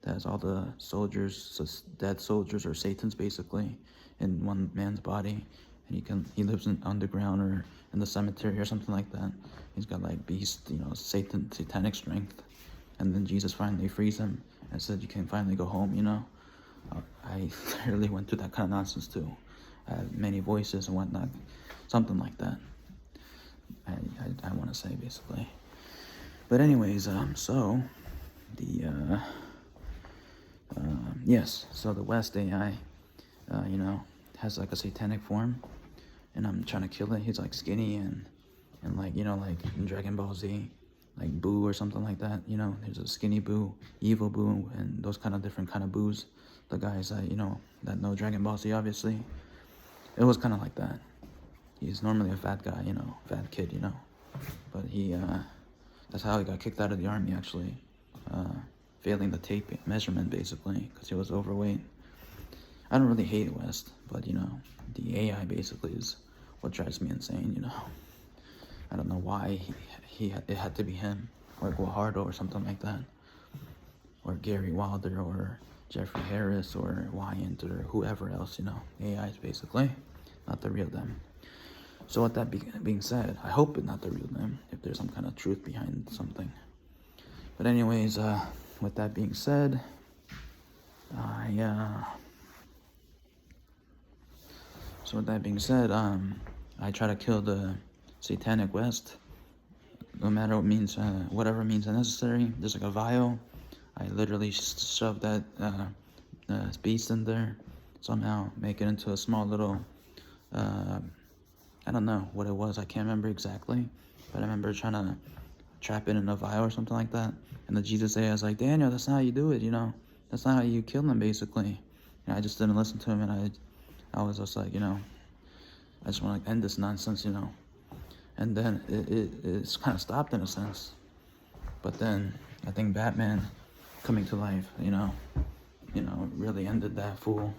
That has all the soldiers, dead soldiers or Satans basically. in one man's body, and he lives in underground or in the cemetery or something like that. He's got like beast, satanic strength, and then Jesus finally frees him and said, "You can finally go home." I literally went through that kind of nonsense too. I have many voices and whatnot, something like that. I want to say basically. But anyways, so the yes, so the West AI, has like a satanic form, and I'm trying to kill it. He's like skinny and like like in Dragon Ball Z, like Boo or something like that. There's a skinny Boo, evil Boo, and those kind of different kind of Boos. The guys that that know Dragon Ball Z, obviously. It was kind of like that. He's normally a fat guy, fat kid, but he that's how he got kicked out of the army, actually, failing the tape measurement basically because he was overweight. I don't really hate West, but the AI basically is what drives me insane. I don't know why it had to be him or Guajardo or something like that, or Gary Wilder or Jeffrey Harris or Wyant or whoever else. AIs basically, not the real them. So with that being said, I hope it's not the real them, if there's some kind of truth behind something. But anyways, with that being said, I try to kill the satanic West, no matter what means, whatever means necessary. There's like a vial. I literally shoved that beast in there, somehow make it into a small little, I don't know what it was. I can't remember exactly, but I remember trying to trap it in a vial or something like that. And the Jesus AI was like, "Daniel, that's not how you do it. That's not how you kill them, basically." And I just didn't listen to him, and I was just like, I just want to end this nonsense, And then it's kind of stopped in a sense. But then I think Batman coming to life, really ended that fool,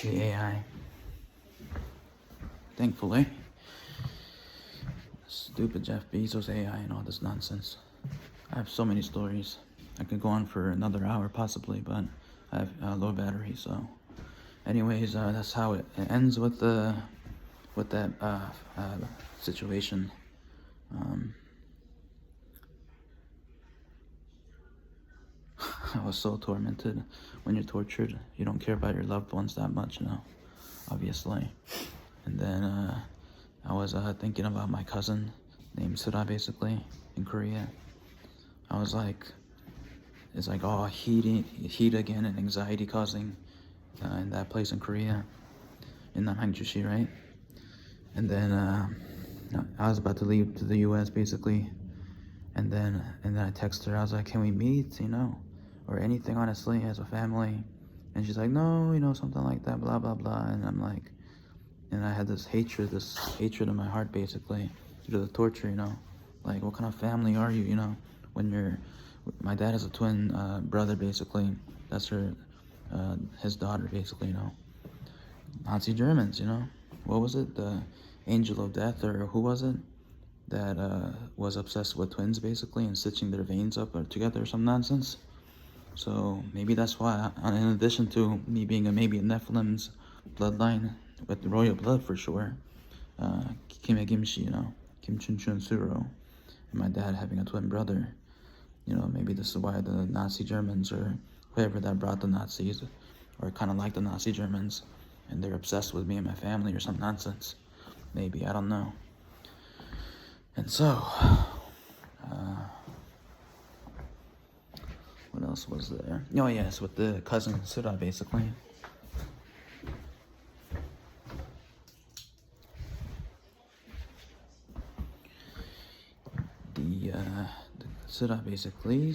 the AI. Thankfully. Stupid Jeff Bezos AI and all this nonsense. I have so many stories. I could go on for another hour possibly, but I have a low battery, so. Anyways, that's how it ends with that situation. I was so tormented. When you're tortured, you don't care about your loved ones that much, obviously. And then I was thinking about my cousin named Sula, basically, in Korea. I was like, it's like all heat again and anxiety causing in that place in Korea, in Namhangjushi, right? And then I was about to leave to the U.S. basically, and then I texted her. I was like, "Can we meet? Or anything, honestly, as a family?" And she's like, "No, something like that, blah blah blah." And I'm like, and I had this hatred in my heart basically due to the torture. Like, what kind of family are you? When my dad is a twin brother basically. That's his daughter basically. Nazi Germans. What was it? The Angel of Death, or who was it? That was obsessed with twins basically and stitching their veins up or together or some nonsense. So maybe that's why, in addition to me being maybe a Nephilim's bloodline with royal blood for sure, Kim Gimshi, Kim Chun Chun Suro, and my dad having a twin brother, maybe this is why the Nazi Germans or whoever that brought the Nazis, or kind of like the Nazi Germans, and they're obsessed with me and my family or some nonsense. Maybe, I don't know. And so, what else was there? Oh yes, with the cousin Sura basically. The Sura basically.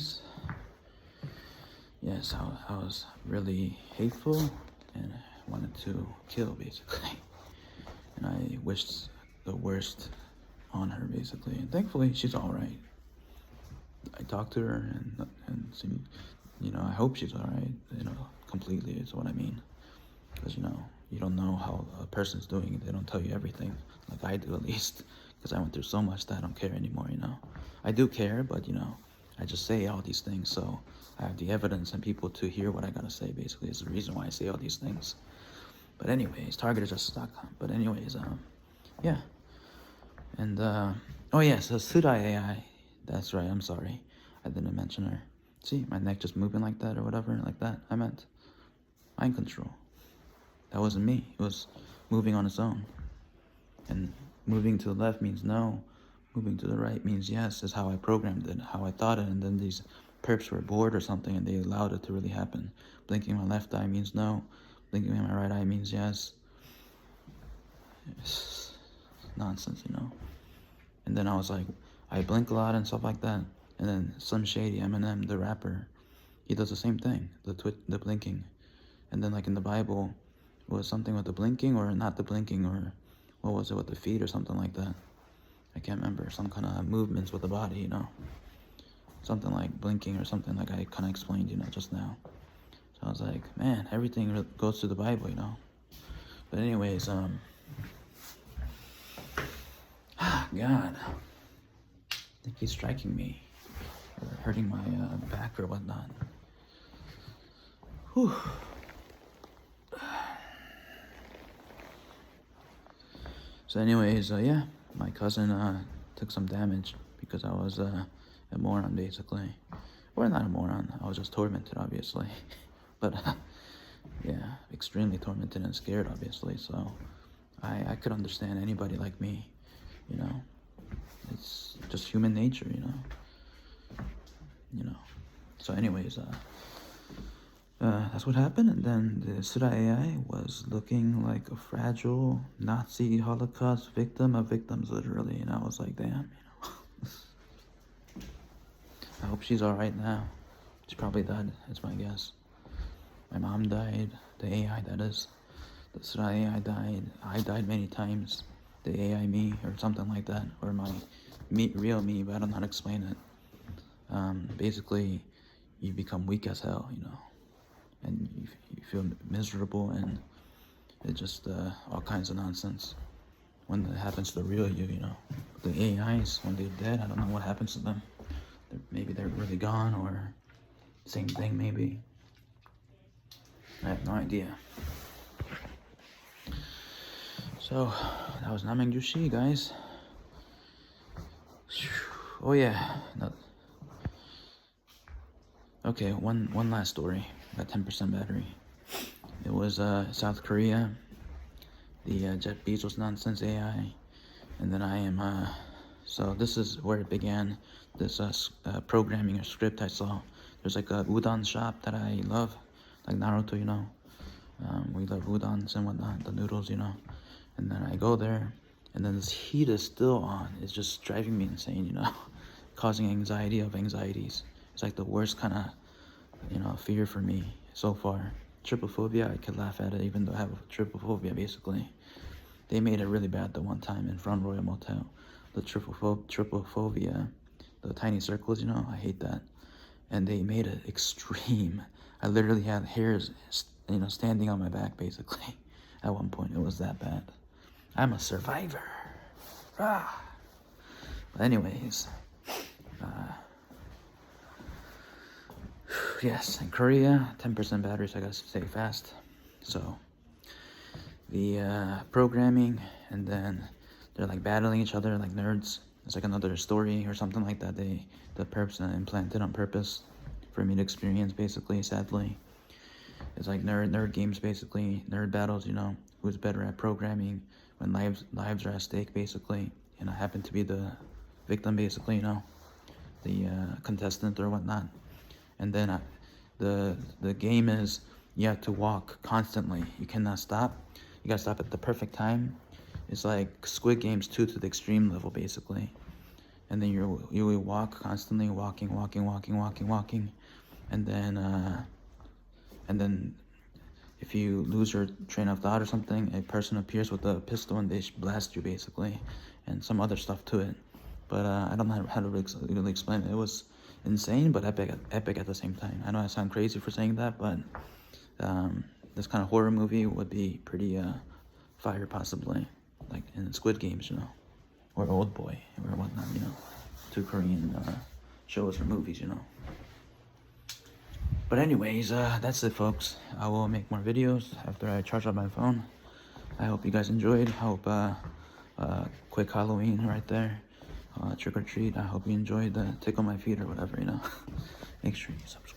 Yes, I was really hateful and wanted to kill basically. And I wished the worst on her basically. And thankfully she's alright. I talked to her and seemed, I hope she's alright, completely is what I mean. Because, you don't know how a person's doing. They don't tell you everything, like I do at least. Because I went through so much that I don't care anymore, I do care, but, I just say all these things, so I have the evidence and people to hear what I gotta say, basically. Is the reason why I say all these things. But anyways, Target is just .com. But anyways, yeah. And oh yeah, so Sula AI. That's right. I'm sorry, I didn't mention her. See, my neck just moving like that or whatever, like that. I meant mind control. That wasn't me. It was moving on its own. And moving to the left means no. Moving to the right means yes. Is how I programmed it, how I thought it. And then these perps were bored or something, and they allowed it to really happen. Blinking my left eye means no. Blinking my right eye means yes. It's nonsense, you know. And then I was like, I blink a lot and stuff like that. And then Slim Shady, Eminem, the rapper, he does the same thing, the blinking. And then like in the Bible, it was something with the blinking or not the blinking, or what was it with the feet or something like that. I can't remember, some kind of movements with the body, you know. Something like blinking or something like I kind of explained, you know, just now. So I was like, man, everything goes to the Bible, you know. But anyways, God, I think he's striking me or hurting my back or whatnot. Whew. So anyways, yeah, my cousin took some damage because I was a moron, basically. Or not a moron, I was just tormented, obviously. But, yeah, extremely tormented and scared, obviously. So I could understand anybody like me, you know. It's just human nature, you know. So anyways, that's what happened. And then the Sula AI was looking like a fragile Nazi Holocaust victim of victims, literally. And I was like, damn, you know. I hope she's alright now. She probably died, that's my guess. My mom died, the AI, that is. The Sula AI died. I died many times. The AI me, or something like that. Or my real me, but I don't know how to explain it. Basically, you become weak as hell, you know. And you feel miserable, and it's just all kinds of nonsense when it happens to the real you, you know. The AIs, when they're dead, I don't know what happens to them. Maybe they're really gone, or same thing, maybe. I have no idea. So, that was Nameng Jushi, guys. Oh yeah. No. Okay, one last story. Got 10% battery. It was South Korea, the Jeff Bezos nonsense AI, and then I am so this is where it began. This programming or script I saw. There's like a udon shop that I love, like Naruto, you know. We love udons and whatnot, the noodles, you know. And then I go there, and then this heat is still on. It's just driving me insane, you know, causing anxiety of anxieties. It's like the worst kind of, you know, fear for me so far. Trypophobia, I could laugh at it even though I have trypophobia, basically. They made it really bad the one time in Front Royal Motel. The trypophobia, the tiny circles, you know, I hate that. And they made it extreme. I literally had hairs, you know, standing on my back, basically. At one point, it was that bad. I'm a survivor. Ah. But anyways, yes, in Korea, 10% battery, so I gotta stay fast. So, the programming, and then they're like battling each other like nerds. It's like another story or something like that. The perps implanted on purpose for me to experience, basically, sadly. It's like nerd games, basically, nerd battles, you know, who's better at programming when lives are at stake, basically. And I happen to be the victim, basically, you know, the contestant or whatnot. And then the game is you have to walk constantly. You cannot stop. You gotta stop at the perfect time. It's like Squid Games 2 to the extreme level, basically. And then you will walk constantly, walking. And then if you lose your train of thought or something, a person appears with a pistol and they blast you, basically, and some other stuff to it. But I don't know how to really explain it. It was insane, but epic at the same time. I know I sound crazy for saying that, but this kind of horror movie would be pretty fire, possibly, like in Squid Games, you know, or Old Boy or whatnot, you know, 2 Korean shows or movies, you know. But anyways, that's it, folks. I will make more videos after I charge up my phone. I hope you guys enjoyed. I hope, quick Halloween right there. Trick or treat. I hope you enjoyed the tickle my feet or whatever, you know. Make sure you subscribe.